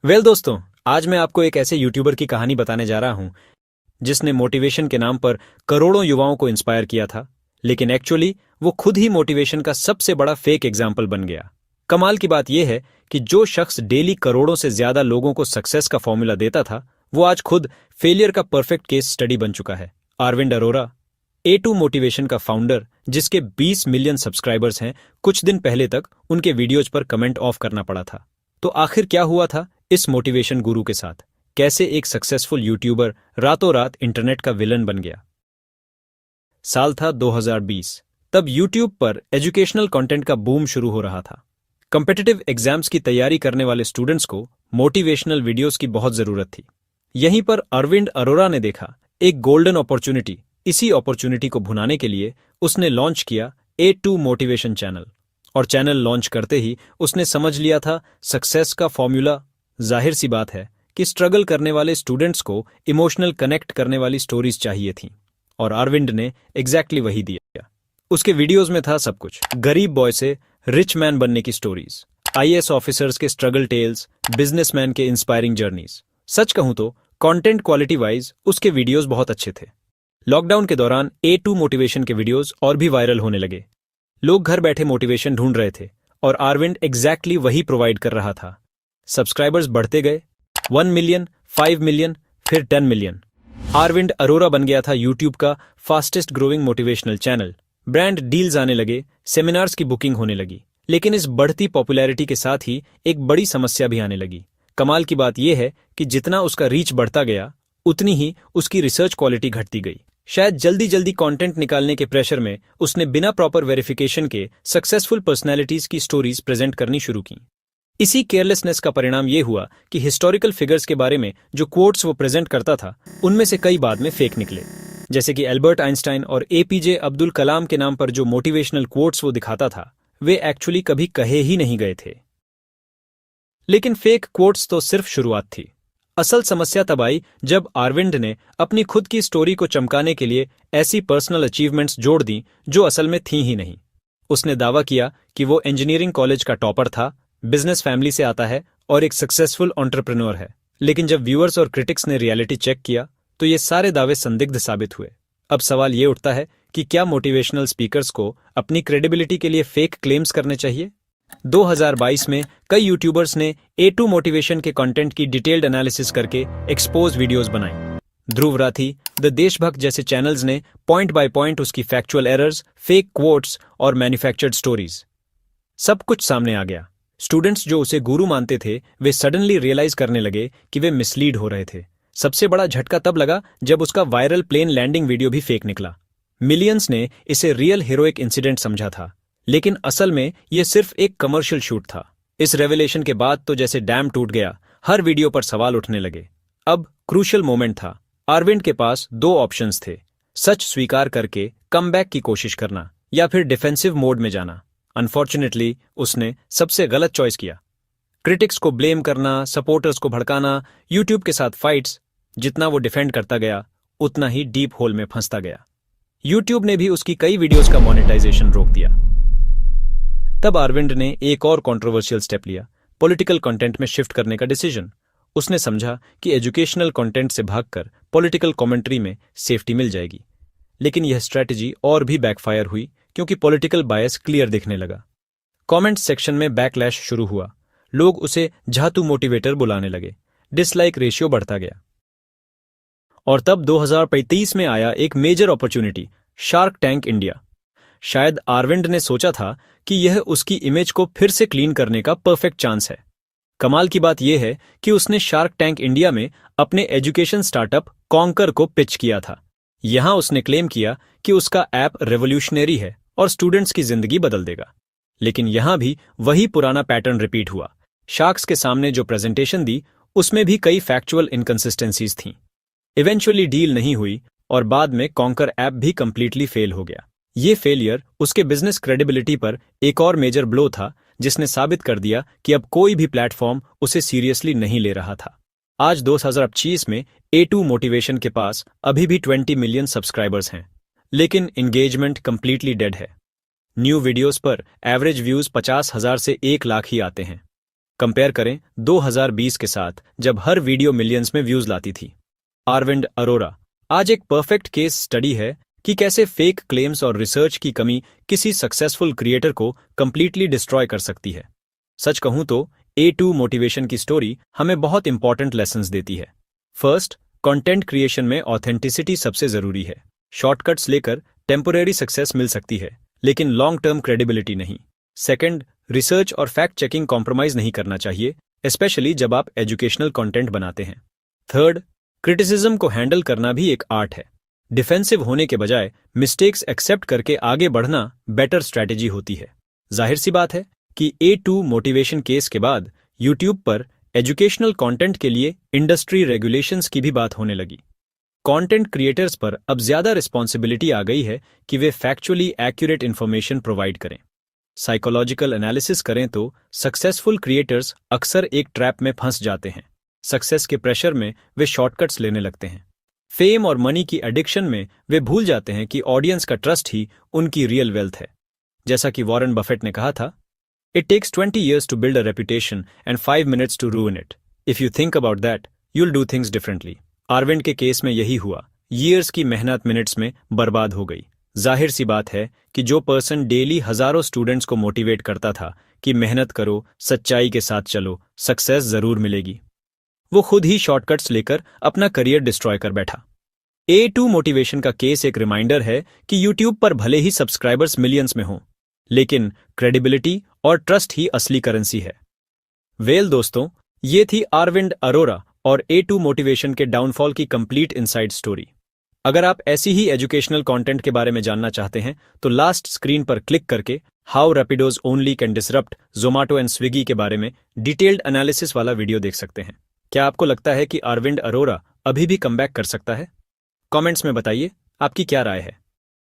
दोस्तों, आज मैं आपको एक ऐसे यूट्यूबर की कहानी बताने जा रहा हूं जिसने मोटिवेशन के नाम पर करोड़ों युवाओं को इंस्पायर किया था, लेकिन एक्चुअली वो खुद ही मोटिवेशन का सबसे बड़ा फेक एग्जाम्पल बन गया। कमाल की बात यह है कि जो शख्स डेली करोड़ों से ज्यादा लोगों को सक्सेस का फॉर्मूला देता था, वो आज खुद फेलियर का परफेक्ट केस स्टडी बन चुका है। अरविंद अरोरा, A2 मोटिवेशन का फाउंडर, जिसके 20 मिलियन सब्सक्राइबर्स हैं, कुछ दिन पहले तक उनके वीडियोज पर कमेंट ऑफ करना पड़ा था। तो आखिर क्या हुआ था इस मोटिवेशन गुरु के साथ? कैसे एक सक्सेसफुल यूट्यूबर रातों रात इंटरनेट का विलन बन गया? साल था 2020। तब यूट्यूब पर एजुकेशनल कंटेंट का बूम शुरू हो रहा था। कॉम्पिटिटिव एग्जाम्स की तैयारी करने वाले स्टूडेंट्स को मोटिवेशनल वीडियोस की बहुत जरूरत थी। यहीं पर अरविंद अरोरा ने देखा एक गोल्डन अपॉर्चुनिटी। इसी अपॉर्चुनिटी को भुनाने के लिए उसने लॉन्च किया A2 मोटिवेशन चैनल। और चैनल लॉन्च करते ही उसने समझ लिया था सक्सेस का फॉर्मूला। जाहिर सी बात है कि स्ट्रगल करने वाले स्टूडेंट्स को इमोशनल कनेक्ट करने वाली स्टोरीज चाहिए थी, और अरविंद ने एग्जैक्टली वही दिया। उसके वीडियोस में था सब कुछ। गरीब बॉय से रिच मैन बनने की स्टोरीज, IAS ऑफिसर्स के स्ट्रगल टेल्स, बिजनेसमैन के इंस्पायरिंग जर्नीज। सच कहूं तो कंटेंट क्वालिटी वाइज उसके वीडियोस बहुत अच्छे थे। लॉकडाउन के दौरान A2 मोटिवेशन के वीडियोस और भी वायरल होने लगे। लोग घर बैठे मोटिवेशन ढूंढ रहे थे और अरविंद एग्जैक्टली वही प्रोवाइड कर रहा था। सब्सक्राइबर्स बढ़ते गए, 1 मिलियन, 5 मिलियन, फिर 10 मिलियन। अरविंद अरोरा बन गया था यूट्यूब का fastest growing motivational channel. Brand deals आने लगे, सेमिनार्स की बुकिंग होने लगी। लेकिन इस बढ़ती पॉपुलैरिटी के साथ ही एक बड़ी समस्या भी आने लगी। कमाल की बात यह है कि जितना उसका रीच बढ़ता गया, उतनी ही उसकी रिसर्च क्वालिटी घटती गई। शायद जल्दी जल्दी कंटेंट निकालने के प्रेशर में उसने बिना प्रॉपर वेरिफिकेशन के सक्सेसफुल पर्सनैलिटीज की स्टोरीज प्रेजेंट करनी शुरू की। इसी केयरलेसनेस का परिणाम यह हुआ कि हिस्टोरिकल फिगर्स के बारे में जो कोट्स वो प्रेजेंट करता था, उनमें से कई बाद में फेक निकले। जैसे कि एल्बर्ट आइंस्टाइन और APJ अब्दुल कलाम के नाम पर जो मोटिवेशनल कोट्स वो दिखाता था, वे एक्चुअली कभी कहे ही नहीं गए थे। लेकिन फेक कोट्स तो सिर्फ शुरुआत थी। असल समस्या तब आई जब अरविंद ने अपनी खुद की स्टोरी को चमकाने के लिए ऐसी पर्सनल अचीवमेंट्स जोड़ दी जो असल में थी ही नहीं। उसने दावा किया कि वो इंजीनियरिंग कॉलेज का टॉपर था, बिजनेस फैमिली से आता है और एक सक्सेसफुल एंटरप्रेन्योर है। लेकिन जब व्यूअर्स और क्रिटिक्स ने रियलिटी चेक किया तो ये सारे दावे संदिग्ध साबित हुए। अब सवाल ये उठता है कि क्या मोटिवेशनल स्पीकर्स को अपनी क्रेडिबिलिटी के लिए फेक क्लेम्स करने चाहिए? 2022 में कई यूट्यूबर्स ने A2 मोटिवेशन के कंटेंट की डिटेल्ड एनालिसिस करके एक्सपोज वीडियोस बनाई। ध्रुव राठी, द देशभक्त जैसे चैनल्स ने पॉइंट बाय पॉइंट उसकी फैक्चुअल एरर्स, फेक क्वोट्स और मैन्युफैक्चर्ड स्टोरीज, सब कुछ सामने आ गया। स्टूडेंट्स जो उसे गुरु मानते थे, वे सडनली रियलाइज करने लगे कि वे मिसलीड हो रहे थे। सबसे बड़ा झटका तब लगा जब उसका वायरल प्लेन लैंडिंग वीडियो भी फेक निकला। मिलियंस ने इसे रियल हीरोइक इंसिडेंट समझा था, लेकिन असल में यह सिर्फ एक कमर्शियल शूट था। इस रेवलेशन के बाद तो जैसे डैम टूट गया, हर वीडियो पर सवाल उठने लगे। अब क्रूशियल मोमेंट था। अरविंद के पास दो ऑप्शंस थे, सच स्वीकार करके कमबैक की कोशिश करना या फिर डिफेंसिव मोड में जाना। अनफॉर्चुनेटली उसने सबसे गलत चॉइस किया। क्रिटिक्स को ब्लेम करना, सपोर्टर्स को भड़काना, यूट्यूब के साथ फाइट्स। जितना वो डिफेंड करता गया, उतना ही डीप होल में फंसता गया। यूट्यूब ने भी उसकी कई वीडियोस का मोनेटाइजेशन रोक दिया। तब अरविंद ने एक और कंट्रोवर्शियल स्टेप लिया, पॉलिटिकल कंटेंट में शिफ्ट करने का डिसीजन। उसने समझा कि एजुकेशनल कंटेंट से भागकर पॉलिटिकल कमेंट्री में सेफ्टी मिल जाएगी। लेकिन यह स्ट्रैटेजी और भी बैकफायर हुई, क्योंकि पॉलिटिकल बायस क्लियर दिखने लगा। कमेंट सेक्शन में बैकलैश शुरू हुआ। लोग उसे झातू मोटिवेटर बुलाने लगे। डिसलाइक रेशियो बढ़ता गया। और तब 2035 में आया एक major opportunity, shark tank India. शायद अरविंद ने सोचा था कि यह उसकी इमेज को फिर से क्लीन करने का परफेक्ट चांस है। कमाल की बात यह है कि उसने शार्क टैंक इंडिया में अपने एजुकेशन स्टार्टअप कॉन्कर को पिच किया था। यहां उसने क्लेम किया कि उसका ऐप रेवोल्यूशनरी है और स्टूडेंट्स की जिंदगी बदल देगा। लेकिन यहां भी वही पुराना पैटर्न रिपीट हुआ। शार्क्स के सामने जो प्रेजेंटेशन दी, उसमें भी कई फैक्चुअल इनकंसिस्टेंसीज थीं। इवेंचुअली डील नहीं हुई और बाद में कॉन्कर ऐप भी कंप्लीटली फेल हो गया। ये फेलियर उसके बिजनेस क्रेडिबिलिटी पर एक और मेजर ब्लो था, जिसने साबित कर दिया कि अब कोई भी प्लेटफॉर्म उसे सीरियसली नहीं ले रहा था। आज 2025 में A2 मोटिवेशन के पास अभी भी 20 मिलियन सब्सक्राइबर्स हैं, लेकिन एंगेजमेंट कंप्लीटली डेड है। न्यू वीडियोस पर एवरेज व्यूज 50,000 से 1 लाख ही आते हैं। कंपेयर करें 2020 के साथ, जब हर वीडियो मिलियंस में व्यूज लाती थी। अरविंद अरोरा आज एक परफेक्ट केस स्टडी है कि कैसे फेक क्लेम्स और रिसर्च की कमी किसी सक्सेसफुल क्रिएटर को कंप्लीटली डिस्ट्रॉय कर सकती है। सच कहूं तो A2 मोटिवेशन की स्टोरी हमें बहुत इंपॉर्टेंट लेसन्स देती है। फर्स्ट, कंटेंट क्रिएशन में ऑथेंटिसिटी सबसे जरूरी है। शॉर्टकट्स लेकर टेम्पोरेरी सक्सेस मिल सकती है, लेकिन लॉन्ग टर्म क्रेडिबिलिटी नहीं। सेकंड, रिसर्च और फैक्ट चेकिंग कॉम्प्रोमाइज नहीं करना चाहिए, स्पेशली जब आप एजुकेशनल कंटेंट बनाते हैं। थर्ड, क्रिटिसिज्म को हैंडल करना भी एक आर्ट है। डिफेंसिव होने के बजाय मिस्टेक्स एक्सेप्ट करके आगे बढ़ना बेटर स्ट्रैटेजी होती है। जाहिर सी बात है कि A2 मोटिवेशन केस के बाद यूट्यूब पर एजुकेशनल कंटेंट के लिए इंडस्ट्री रेगुलेशंस की भी बात होने लगी। कंटेंट क्रिएटर्स पर अब ज्यादा रिस्पॉन्सिबिलिटी आ गई है कि वे फैक्चुअली एक्यूरेट इंफॉर्मेशन प्रोवाइड करें। साइकोलॉजिकल एनालिसिस करें तो सक्सेसफुल क्रिएटर्स अक्सर एक ट्रैप में फंस जाते हैं। सक्सेस के प्रेशर में वे शॉर्टकट्स लेने लगते हैं। फेम और मनी की एडिक्शन में वे भूल जाते हैं कि ऑडियंस का ट्रस्ट ही उनकी रियल वेल्थ है। जैसा कि वॉरेन बफेट ने कहा था, it takes 20 years to build a reputation and 5 minutes to ruin it. If you think about that, you'll do things differently. Arvind के केस में यही हुआ। ईयर्स की मेहनत मिनट्स में बर्बाद हो गई। जाहिर सी बात है कि जो पर्सन डेली हजारों स्टूडेंट्स को मोटिवेट करता था कि मेहनत करो, सच्चाई के साथ चलो, सक्सेस जरूर मिलेगी, वो खुद ही शॉर्टकट्स लेकर अपना करियर डिस्ट्रॉय कर बैठा। A2 मोटिवेशन का केस एक रिमाइंडर है कि यूट्यूब पर भले ही सब्सक्राइबर्स मिलियंस में हों, लेकिन क्रेडिबिलिटी और ट्रस्ट ही असली करेंसी है। वेल दोस्तों, ये थी अरविंद अरोरा और A2 मोटिवेशन के डाउनफॉल की कंप्लीट इनसाइड स्टोरी। अगर आप ऐसी ही एजुकेशनल कंटेंट के बारे में जानना चाहते हैं तो लास्ट स्क्रीन पर क्लिक करके how Rapido's only can disrupt Zomato and Swiggy के बारे में डिटेल्ड एनालिसिस वाला वीडियो देख सकते हैं। क्या आपको लगता है कि अरविंद अरोरा अभी भी कमबैक कर सकता है? कमेंट्स में बताइए आपकी क्या राय है।